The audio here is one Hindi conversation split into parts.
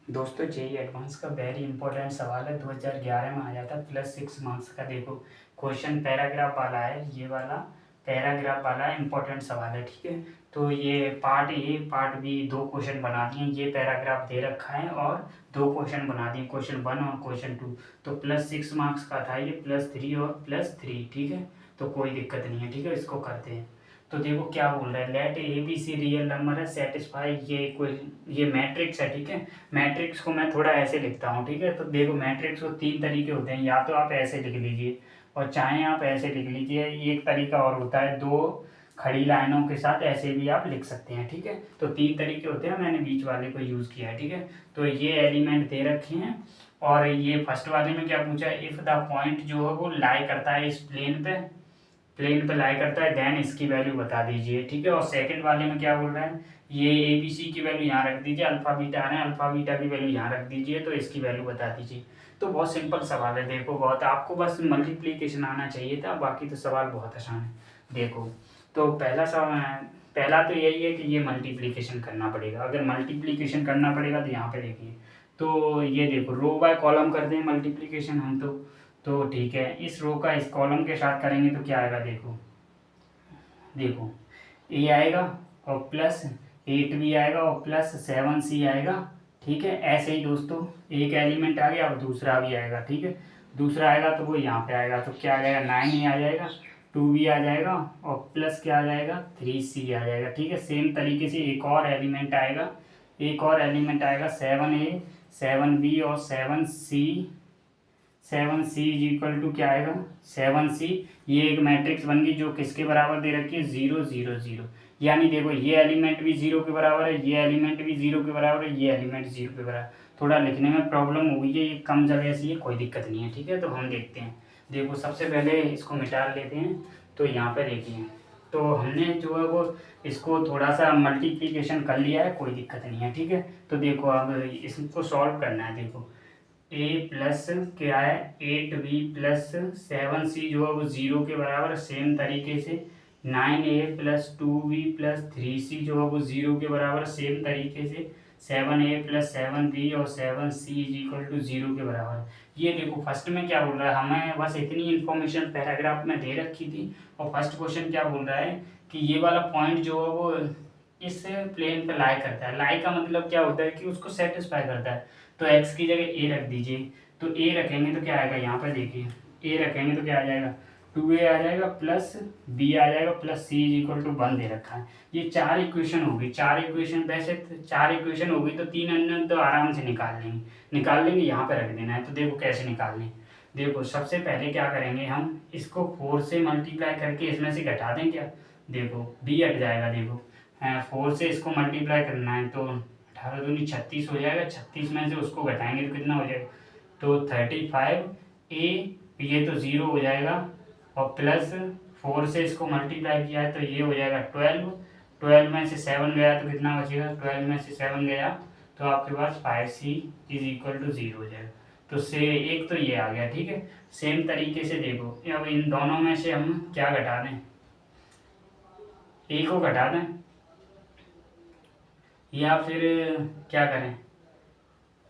दोस्तों जेई एडवांस का वेरी इंपॉर्टेंट सवाल है, 2011 में आया था, +6 मार्क्स का। देखो क्वेश्चन पैराग्राफ वाला है, ये वाला पैराग्राफ वाला इंपॉर्टेंट सवाल है, ठीक है। तो ये पार्ट ए पार्ट बी दो क्वेश्चन बना दिए, ये पैराग्राफ दे रखा है और दो क्वेश्चन बना दिए, क्वेश्चन 1 और क्वेश्चन 2। तो +6 मार्क्स का था ये, +3 और +3, ठीक है। तो कोई दिक्कत नहीं है, ठीक है, इसको करते हैं। तो देखो क्या बोल रहा है, let A B C real number है, सेटिस्फाई ये मैट्रिक्स है, ठीक है। मैट्रिक्स को मैं थोड़ा ऐसे लिखता हूँ, ठीक है। तो देखो मैट्रिक्स को तीन तरीके होते हैं, या तो आप ऐसे लिख लीजिए और चाहे आप ऐसे लिख लीजिए। एक तरीका और होता है, दो खड़ी लाइनों के साथ ऐसे भी आप लिख सकते हैं, ठीक है। तो तीन तरीके होते हैं, मैंने बीच वाले को यूज़ किया है, ठीक है। तो ये एलिमेंट दे रखे हैं और ये फर्स्ट वाले में क्या पूछा है, इफ़ द पॉइंट जो है वो लाई करता है इस प्लेन पे लाई करता है, देन इसकी वैल्यू बता दीजिए, ठीक है। और सेकंड वाले में क्या बोल रहा है, ये ए बी सी की वैल्यू यहाँ रख दीजिए, अल्फा बीटा आ रहे हैं, अल्फा बीटा की वैल्यू यहाँ रख दीजिए, तो इसकी वैल्यू बता दीजिए। तो बहुत सिंपल सवाल है, देखो बहुत आपको बस मल्टीप्लीकेशन आना चाहिए था, बाकी तो सवाल बहुत आसान है। देखो तो पहला सवाल, पहला तो यही है कि ये मल्टीप्लीकेशन करना पड़ेगा। अगर मल्टीप्लीकेशन करना पड़ेगा तो यहाँ पे देखिए, तो ये देखो रो बाय कॉलम कर दें मल्टीप्लीकेशन हम तो ठीक है, इस रो का इस कॉलम के साथ करेंगे तो क्या आएगा, देखो देखो ए आएगा और +8 भी आएगा और +7C आएगा, ठीक है। ऐसे ही दोस्तों एक एलिमेंट आ गया और दूसरा भी आएगा, ठीक है। दूसरा आएगा तो वो यहाँ पे आएगा, तो क्या आ जाएगा, 9 आ जाएगा, 2 भी आ जाएगा और प्लस क्या आ जाएगा, 3C आ जाएगा, ठीक है। सेम तरीके से एक और एलिमेंट आएगा, 7A 7B और 7C इज इक्वल टू क्या आएगा, 7C। ये एक मैट्रिक्स बन गई जो किसके बराबर दे रखी है, 0 0 0। यानी देखो ये एलिमेंट भी 0 के बराबर है, ये एलिमेंट भी 0 के बराबर है, ये एलिमेंट 0 के बराबर। थोड़ा लिखने में प्रॉब्लम हुई है, ये कम जगह से, ये कोई दिक्कत नहीं है, ठीक है। तो हम देखते हैं, देखो सबसे पहले इसको मिटा लेते हैं। तो यहाँ पे देखिए, तो हमने जो है वो इसको थोड़ा सा मल्टीप्लिकेशन कर लिया है, कोई दिक्कत नहीं है, ठीक है। तो देखो अब इसको सॉल्व करना है। देखो ए प्लस क्या है, 8B +7C जो है वो 0 के बराबर है। सेम तरीके से 9A +2B +3C जो है वो 0 के बराबर, सेम तरीके से 7A +7B और 7C इज इक्वल टू 0 के बराबर। ये देखो फर्स्ट में क्या बोल रहा है, हमें बस इतनी इन्फॉर्मेशन पैराग्राफ में दे रखी थी। और फर्स्ट क्वेश्चन क्या बोल रहा है कि ये वाला पॉइंट जो है वो इस प्लेन पे लाई करता है। लाई का मतलब क्या होता है कि उसको सेटिस्फाई करता है। तो एक्स की जगह ए रख दीजिए, तो ए रखेंगे तो क्या आएगा, यहाँ पर देखिए ए रखेंगे तो क्या आ जाएगा, 2A आ जाएगा +B आ जाएगा +C इज इक्वल टू 1 दे रखा है। ये चार इक्वेशन होगी, चार इक्वेशन वैसे चार इक्वेशन होगी तो तीन अन्य तो आराम से निकाल लेंगे, यहाँ पे रख देना है। तो देखो कैसे निकाल लें, देखो सबसे पहले क्या करेंगे, हम इसको 4 से मल्टीप्लाई करके इसमें से घटा दें क्या, देखो b हट जाएगा। देखो 4 से इसको मल्टीप्लाई करना है तो 18×2 = 36 हो जाएगा, 36 में से उसको घटाएंगे तो कितना हो जाएगा, तो 35A, ये तो 0 हो जाएगा और +4 से इसको मल्टीप्लाई किया है तो ये हो जाएगा 12, 12 में से 7 गया तो कितना बचेगा, 12 में से 7 गया तो आपके पास 5C इज इक्वल टू 0 हो जाएगा। तो से एक तो ये आ गया, ठीक है। सेम तरीके से देखो अब इन दोनों में से हम क्या घटा दें, ए को घटा दें या फिर क्या करें,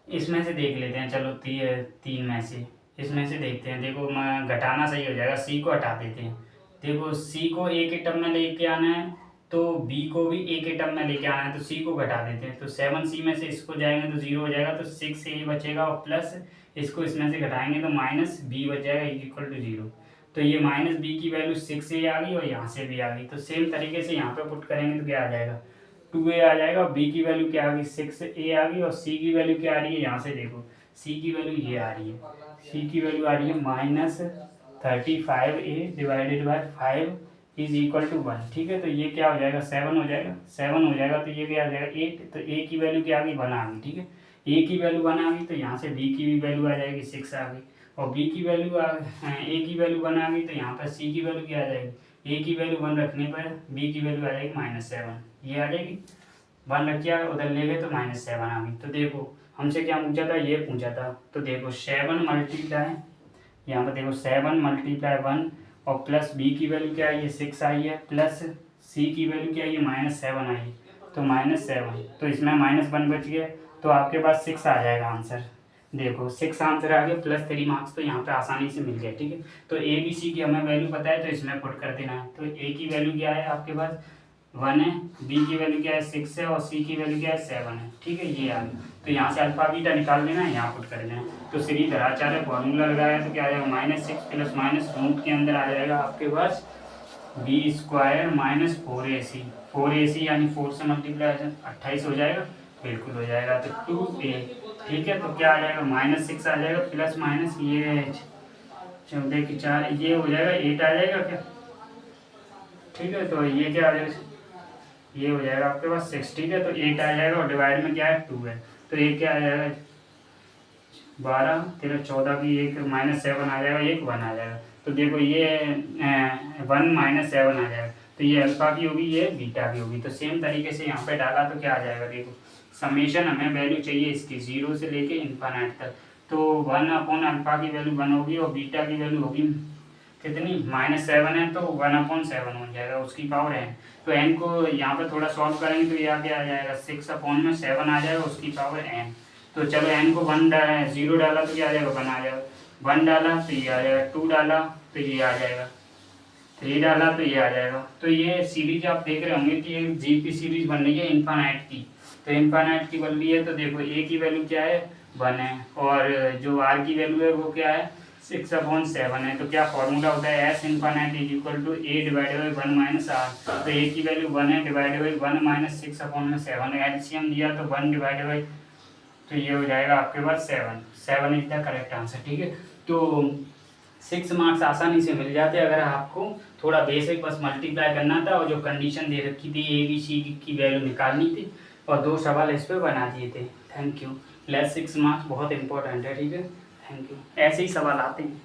इसमें से देख लेते हैं, चलो तीन में से इसमें से देखते हैं। देखो मैं घटाना सही हो जाएगा, सी को हटा देते हैं। देखो सी को ए के टर्म में लेके आना है तो बी को भी ए के टर्म में लेके आना है, तो सी को घटा देते हैं। तो 7C में से इसको जाएंगे तो 0 हो जाएगा, तो 6A बचेगा और प्लस इसको इसमें से घटाएंगे तो -B बच जाएगा इज इक्वल टू 0। तो ये -B की वैल्यू 6A आ गई और यहाँ से भी आ गई। तो सेम तरीके से यहाँ पे पुट करेंगे तो क्या आ जाएगा, 2A आ जाएगा, बी की वैल्यू क्या आ गई, 6A आ गई और सी की वैल्यू क्या आ रही है, यहाँ से देखो सी की वैल्यू ये आ रही है, सी की वैल्यू आ रही है -35A divided by 5 is equal to 1, ठीक है। तो ये क्या हो जाएगा, 7 हो जाएगा, 7 हो जाएगा तो ये क्या आ जाएगा 8। तो ए की वैल्यू क्या आ गई, 1 आ गई, ठीक है। ए की वैल्यू 1 आ गई तो यहाँ से बी की भी वैल्यू आ जाएगी 6 आ गई, और बी की वैल्यू ए की वैल्यू 1 आ गई तो यहाँ पर सी की वैल्यू क्या आ जाएगी, ए की वैल्यू 1 रखने पर बी की वैल्यू आ जाएगी -7, ये आ जाएगी। 1 रख किया उधर ले गए तो -7 आ गई। तो देखो हमसे क्या पूछा था, ये पूछा था। तो देखो 7 मल्टीप्लाई, यहाँ पर देखो 7 × 1 और प्लस बी की वैल्यू क्या आई है, 6 आई है, प्लस सी की वैल्यू क्या आई है, -7 आई है। तो -7, तो इसमें -1 बच गया, तो आपके पास 6 आ जाएगा आंसर। देखो 6 आंसर आ गया, +3 मार्क्स तो यहाँ पे आसानी से मिल गया। ठीक है, तो ए बी सी की हमें वैल्यू पता है, तो इसमें पुट कर देना है। तो ए की वैल्यू क्या है आपके पास 1 है, बी की वैल्यू क्या है 6 है, और सी की वैल्यू क्या है 7 है। ठीक है, ये आ गया। तो यहाँ से अल्फा बीटा निकाल लेना है, यहाँ पुट कर लेना है। तो श्रीधराचार्य फॉर्मूला लगाया तो क्या आ जाएगा -6 प्लस माइनस रूट के अंदर आ जाएगा आपके पास B square minus 4ac, 4ac यानी 4 से मल्टीप्लाई 28 हो जाएगा, बिल्कुल हो जाएगा। तो 2a, ठीक है, तो क्या आ जाएगा -6 आ जाएगा प्लस माइनस ये 14 की 4, ये हो जाएगा 8 आ जाएगा क्या। ठीक है, तो ये क्या आ जाएगा, ये हो जाएगा आपके पास 6। ठीक है, तो 8 आ जाएगा और डिवाइड में क्या है 2 है, तो ये क्या आ जाएगा 12 13 14 की एक -7 आ जाएगा, एक 1 आ जाएगा। तो देखो ये 1 -7 आ जाएगा, तो ये अल्फा की होगी, ये बीटा की होगी। तो सेम तरीके से यहाँ पे डाला तो क्या आ जाएगा, देखो समेशन हमें वैल्यू चाहिए इसकी 0 से लेके इन्फिनिट तक। तो 1/अल्फा की वैल्यू 1 होगी और बीटा की वैल्यू होगी कितनी -7 है, तो 1/7 हो जाएगा, उसकी पावर n। तो n को यहाँ पे थोड़ा सॉल्व करेंगे तो ये आगे आ जाएगा 6/7 आ जाएगा, उसकी पावर n। तो चलो n को 0 डाला तो क्या आ जाएगा 1 आ जाएगा, 1 डाला तो ये आ जाएगा, 2 डाला तो ये आ जाएगा, 3 डाला तो ये आ जाएगा। तो ये सीरीज आप देख रहे होंगे कि एक जी की सीरीज बन रही है इन्फिनिट की। तो इन्फिनिट की बन रही है, तो देखो ए की वैल्यू क्या है 1 है, और जो आर की वैल्यू है वो क्या है 6/7 है। तो क्या फॉर्मूला होता है S infinite is equal to A divided by 1 minus R. तो ए की वैल्यू 1 है, डिवाइडेड बाई 1 माइनस 6/7, एलसीएम दिया तो 1 डिवाइडेड बाई, तो ये हो जाएगा आपके पास 7 इज द करेक्ट आंसर। ठीक है, तो 6 मार्क्स आसानी से मिल जाते अगर आपको थोड़ा बेसिक बस मल्टीप्लाई करना था और जो कंडीशन दे रखी थी ए बी सी की वैल्यू निकालनी थी और 2 सवाल इस पर बना दिए थे। Thank you. लेस 6 मार्क्स बहुत इंपॉर्टेंट है। ठीक है, थैंक यू। ऐसे ही सवाल आते हैं।